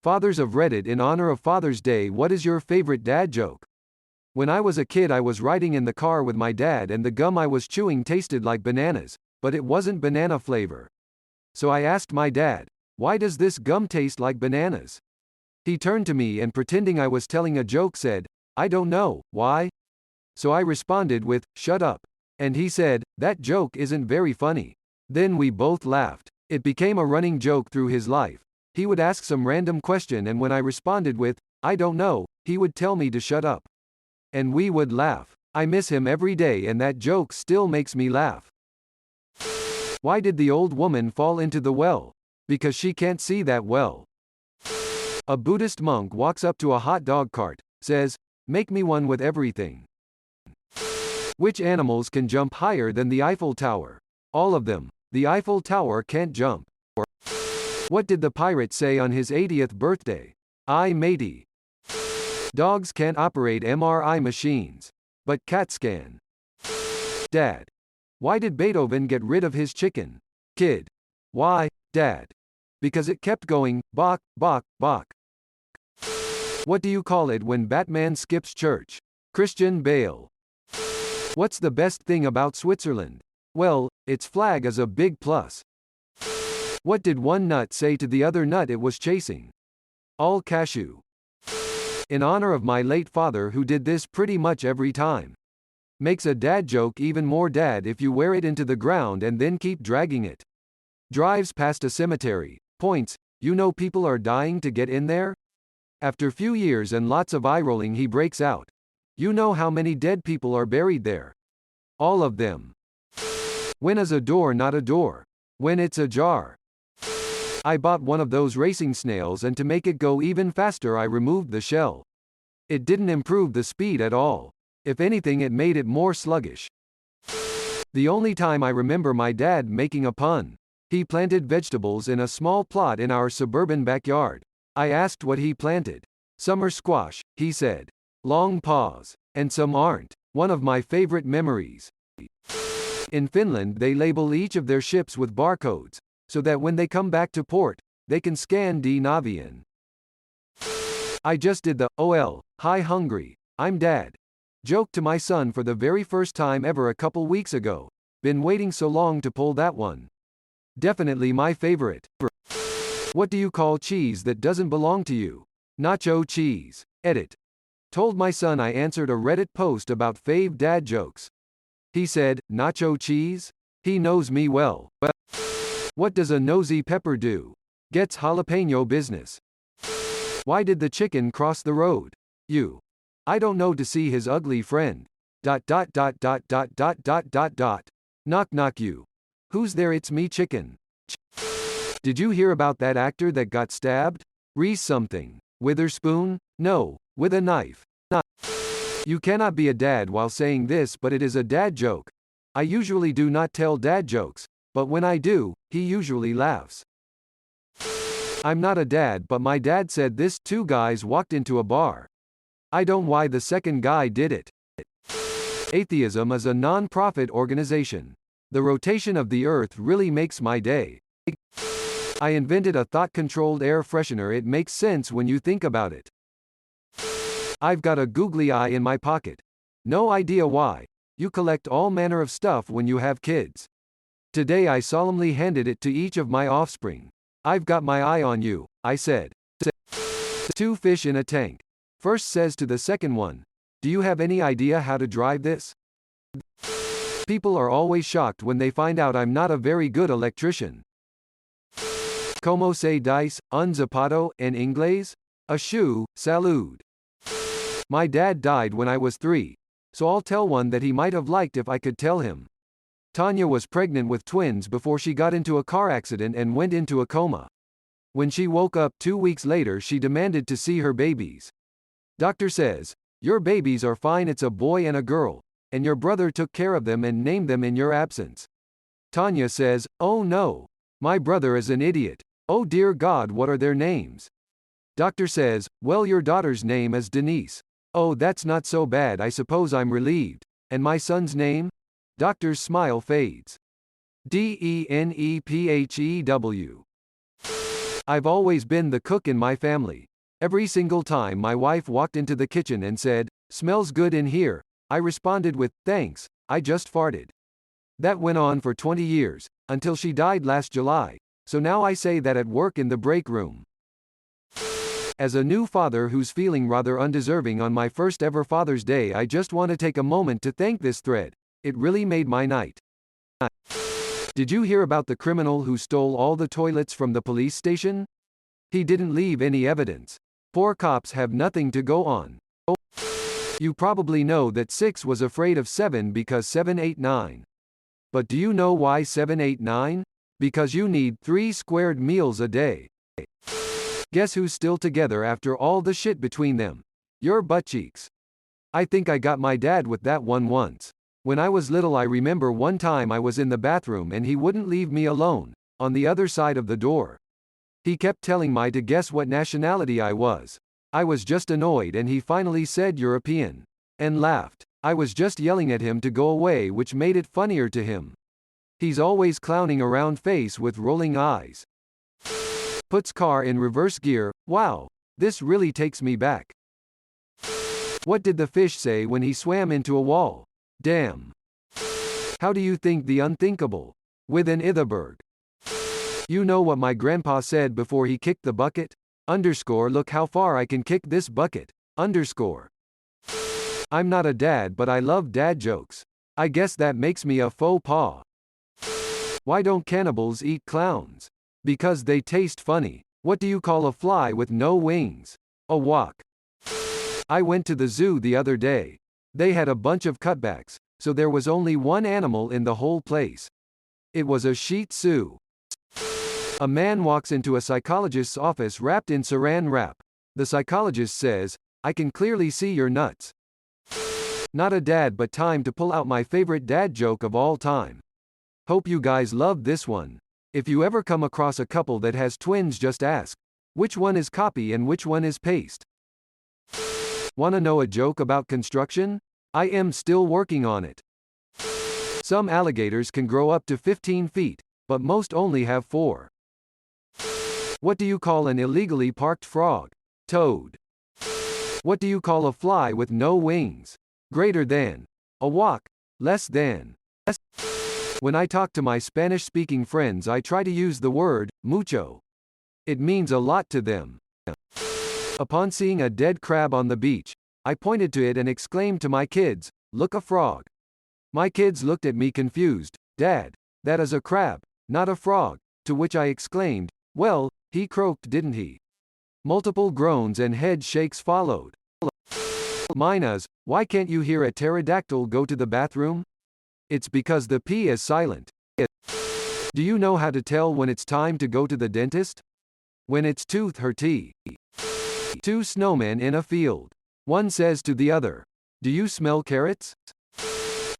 Fathers of Reddit, in honor of Father's Day, what is your favorite dad joke? When I was a kid, I was riding in the car with my dad and the gum I was chewing tasted like bananas, but it wasn't banana flavor. So I asked my dad, "Why does this gum taste like bananas?" He turned to me and, pretending I was telling a joke, said, "I don't know, why?" So I responded with, "Shut up." And he said, "That joke isn't very funny." Then we both laughed. It became a running joke through his life. He would ask some random question, and when I responded with, "I don't know," he would tell me to shut up. And we would laugh. I miss him every day, and that joke still makes me laugh. Why did the old woman fall into the well? Because she can't see that well. A Buddhist monk walks up to a hot dog cart, says, "Make me one with everything." Which animals can jump higher than the Eiffel Tower? All of them. The Eiffel Tower can't jump. What did the pirate say on his 80th birthday? "Aye, matey." Dogs can't operate MRI machines. But cats can. Dad. Why did Beethoven get rid of his chicken? Kid. Why, Dad? Because it kept going, bok, bok, bok. What do you call it when Batman skips church? Christian Bale. What's the best thing about Switzerland? Well, its flag is a big plus. What did one nut say to the other nut it was chasing? All cashew. In honor of my late father, who did this pretty much every time. Makes a dad joke even more dad if you wear it into the ground and then keep dragging it. Drives past a cemetery. Points, "You know people are dying to get in there?" After few years and lots of eye rolling, he breaks out, "You know how many dead people are buried there?" All of them. When is a door not a door? When it's ajar. I bought one of those racing snails, and to make it go even faster I removed the shell. It didn't improve the speed at all. If anything, it made it more sluggish. The only time I remember my dad making a pun. He planted vegetables in a small plot in our suburban backyard. I asked what he planted. "Summer squash," he said. Long pause. "And some aren't." One of my favorite memories. In Finland, they label each of their ships with barcodes, so that when they come back to port, they can scan D Navian. I just did the "OL, hi hungry, I'm dad" joke to my son for the very first time ever a couple weeks ago. Been waiting so long to pull that one. Definitely my favorite. What do you call cheese that doesn't belong to you? Nacho cheese. Edit. Told my son I answered a Reddit post about fave dad jokes. He said, "Nacho cheese?" He knows me well. What does a nosy pepper do? Gets jalapeno business. Why did the chicken cross the road? I don't know, to see his ugly friend. Knock knock you. Who's there? It's me, chicken. Did you hear about that actor that got stabbed? Reese something. Witherspoon? No, with a knife. You cannot be a dad while saying this, but it is a dad joke. I usually do not tell dad jokes, but when I do, he usually laughs. I'm not a dad, but my dad said this: two guys walked into a bar. I don't know why the second guy did it. Atheism is a non-profit organization. The rotation of the earth really makes my day. I invented a thought-controlled air freshener. It makes sense when you think about it. I've got a googly eye in my pocket. No idea why. You collect all manner of stuff when you have kids. Today I solemnly handed it to each of my offspring. I've got my eye on you, I said. Two fish in a tank. First says to the second one, "Do you have any idea how to drive this?" People are always shocked when they find out I'm not a very good electrician. Como se dice un zapato en inglés? A shoe, salud. My dad died when I was 3, so I'll tell one that he might have liked if I could tell him. Tanya was pregnant with twins before she got into a car accident and went into a coma. When she woke up 2 weeks later, she demanded to see her babies. Doctor says, "Your babies are fine, it's a boy and a girl, and your brother took care of them and named them in your absence." Tanya says, "Oh no. My brother is an idiot. Oh dear God, what are their names?" Doctor says, "Well, your daughter's name is Denise." "Oh, that's not so bad, I suppose, I'm relieved. And my son's name?" Doctor's smile fades. DENEPHEW. I've always been the cook in my family. Every single time my wife walked into the kitchen and said, "Smells good in here," I responded with, "Thanks, I just farted." That went on for 20 years, until she died last July, so now I say that at work in the break room. As a new father who's feeling rather undeserving on my first ever Father's Day, I just want to take a moment to thank this thread. It really made my night. Did you hear about the criminal who stole all the toilets from the police station? He didn't leave any evidence. Poor cops have nothing to go on. You probably know that 6 was afraid of 7 because 7 ate 9. But do you know why 7 ate 9? Because you need 3 squared meals a day. Guess who's still together after all the shit between them? Your buttcheeks. I think I got my dad with that one once. When I was little, I remember one time I was in the bathroom and he wouldn't leave me alone, on the other side of the door. He kept telling me to guess what nationality I was. I was just annoyed and he finally said European. And laughed. I was just yelling at him to go away, which made it funnier to him. He's always clowning around face with rolling eyes. Puts car in reverse gear. Wow, this really takes me back. What did the fish say when he swam into a wall? Damn. How do you think the unthinkable? With an Itherberg. You know what my grandpa said before he kicked the bucket? Look how far I can kick this bucket. I'm not a dad, but I love dad jokes. I guess that makes me a faux pas. Why don't cannibals eat clowns? Because they taste funny. What do you call a fly with no wings? A walk. I went to the zoo the other day. They had a bunch of cutbacks, so there was only one animal in the whole place. It was a Shih Tzu. A man walks into a psychologist's office wrapped in saran wrap. The psychologist says, "I can clearly see your nuts." Not a dad, but time to pull out my favorite dad joke of all time. Hope you guys loved this one. If you ever come across a couple that has twins, just ask, which one is copy and which one is paste? Wanna know a joke about construction? I am still working on it. Some alligators can grow up to 15 feet, but most only have 4. What do you call an illegally parked frog? Toad. What do you call a fly with no wings? Greater than. A walk. Less than. When I talk to my Spanish-speaking friends, I try to use the word mucho. It means a lot to them. Upon seeing a dead crab on the beach, I pointed to it and exclaimed to my kids, "Look, a frog." My kids looked at me confused. "Dad, that is a crab, not a frog," to which I exclaimed, "Well, he croaked, didn't he?" Multiple groans and head shakes followed. Mine is, why can't you hear a pterodactyl go to the bathroom? It's because the P is silent. Do you know how to tell when it's time to go to the dentist? When it's tooth hurty. 2 snowmen in a field. One says to the other, "Do you smell carrots?"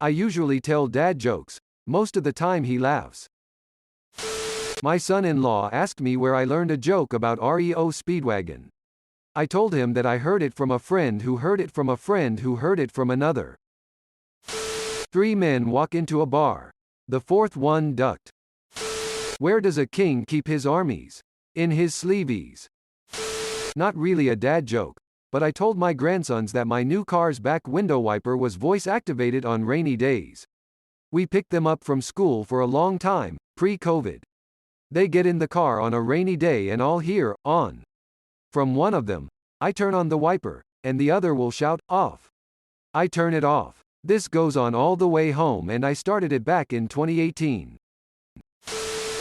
I usually tell dad jokes. Most of the time he laughs. My son-in-law asked me where I learned a joke about REO Speedwagon. I told him that I heard it from a friend who heard it from a friend who heard it from another. 3 men walk into a bar. The 4th one ducked. Where does a king keep his armies? In his sleeveys. Not really a dad joke, but I told my grandsons that my new car's back window wiper was voice activated on rainy days. We picked them up from school for a long time, pre-COVID. They get in the car on a rainy day and I'll hear, "On." From one of them. I turn on the wiper, and the other will shout, "Off." I turn it off. This goes on all the way home, and I started it back in 2018.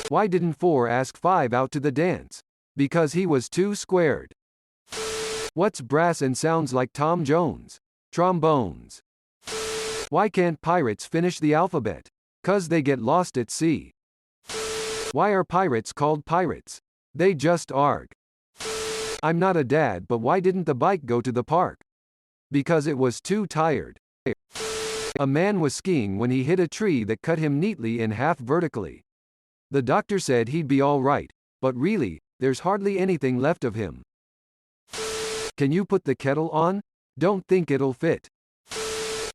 Why didn't 4 ask 5 out to the dance? Because he was too squared. What's brass and sounds like Tom Jones? Trombones. Why can't pirates finish the alphabet? 'Cause they get lost at sea. Why are pirates called pirates? They just arg. I'm not a dad, but why didn't the bike go to the park? Because it was too tired. A man was skiing when he hit a tree that cut him neatly in half vertically. The doctor said he'd be all right, but really, there's hardly anything left of him. Can you put the kettle on? Don't think it'll fit.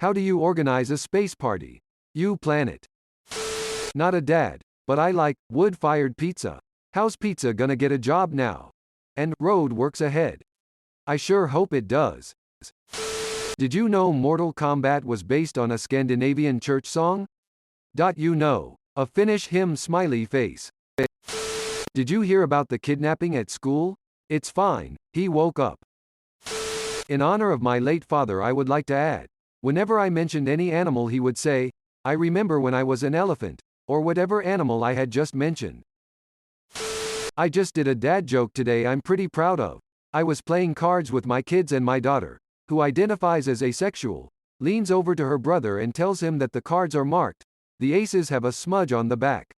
How do you organize a space party? You plan it. Not a dad, but I like wood-fired pizza. How's pizza gonna get a job now? And road works ahead. I sure hope it does. Did you know Mortal Kombat was based on a Scandinavian church song? You know. A Finnish hymn smiley face. Did you hear about the kidnapping at school? It's fine, he woke up. In honor of my late father, I would like to add, whenever I mentioned any animal he would say, I remember when I was an elephant, or whatever animal I had just mentioned. I just did a dad joke today I'm pretty proud of. I was playing cards with my kids and my daughter, who identifies as asexual, leans over to her brother and tells him that the cards are marked. The aces have a smudge on the back.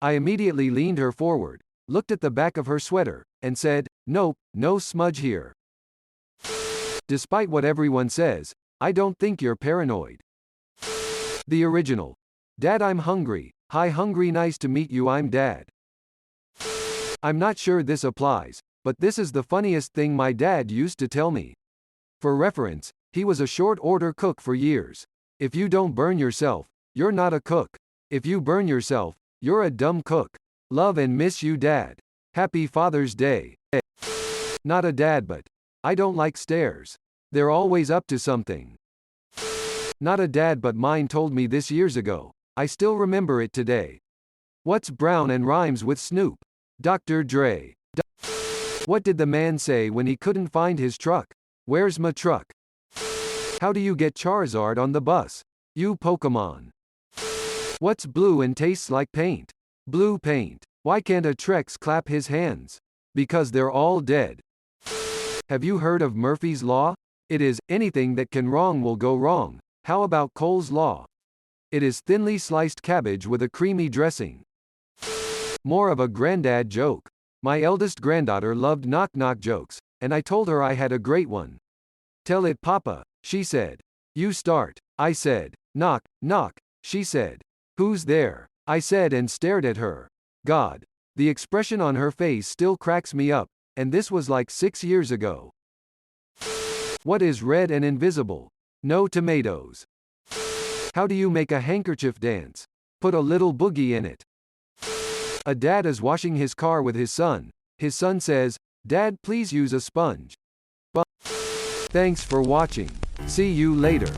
I immediately leaned her forward, looked at the back of her sweater, and said, nope, no smudge here. Despite what everyone says, I don't think you're paranoid. The original. Dad, I'm hungry. Hi, hungry, nice to meet you, I'm Dad. I'm not sure this applies, but this is the funniest thing my dad used to tell me. For reference, he was a short order cook for years. If you don't burn yourself, you're not a cook. If you burn yourself, you're a dumb cook. Love and miss you, Dad. Happy Father's Day. Not a dad, but I don't like stairs. They're always up to something. Not a dad, but mine told me this years ago. I still remember it today. What's brown and rhymes with Snoop? Dr. Dre. What did the man say when he couldn't find his truck? Where's my truck? How do you get Charizard on the bus? You Pokemon. What's blue and tastes like paint? Blue paint. Why can't a Trex clap his hands? Because they're all dead. Have you heard of Murphy's Law? It is, anything that can wrong will go wrong. How about Cole's Law? It is thinly sliced cabbage with a creamy dressing. More of a granddad joke. My eldest granddaughter loved knock-knock jokes, and I told her I had a great one. Tell it, Papa, she said. You start. I said. Knock, knock, she said. Who's there? I said and stared at her. God. The expression on her face still cracks me up, and this was like 6 years ago. What is red and invisible? No tomatoes. How do you make a handkerchief dance? Put a little boogie in it. A dad is washing his car with his son. His son says, Dad, please use a sponge. Thanks for watching. See you later.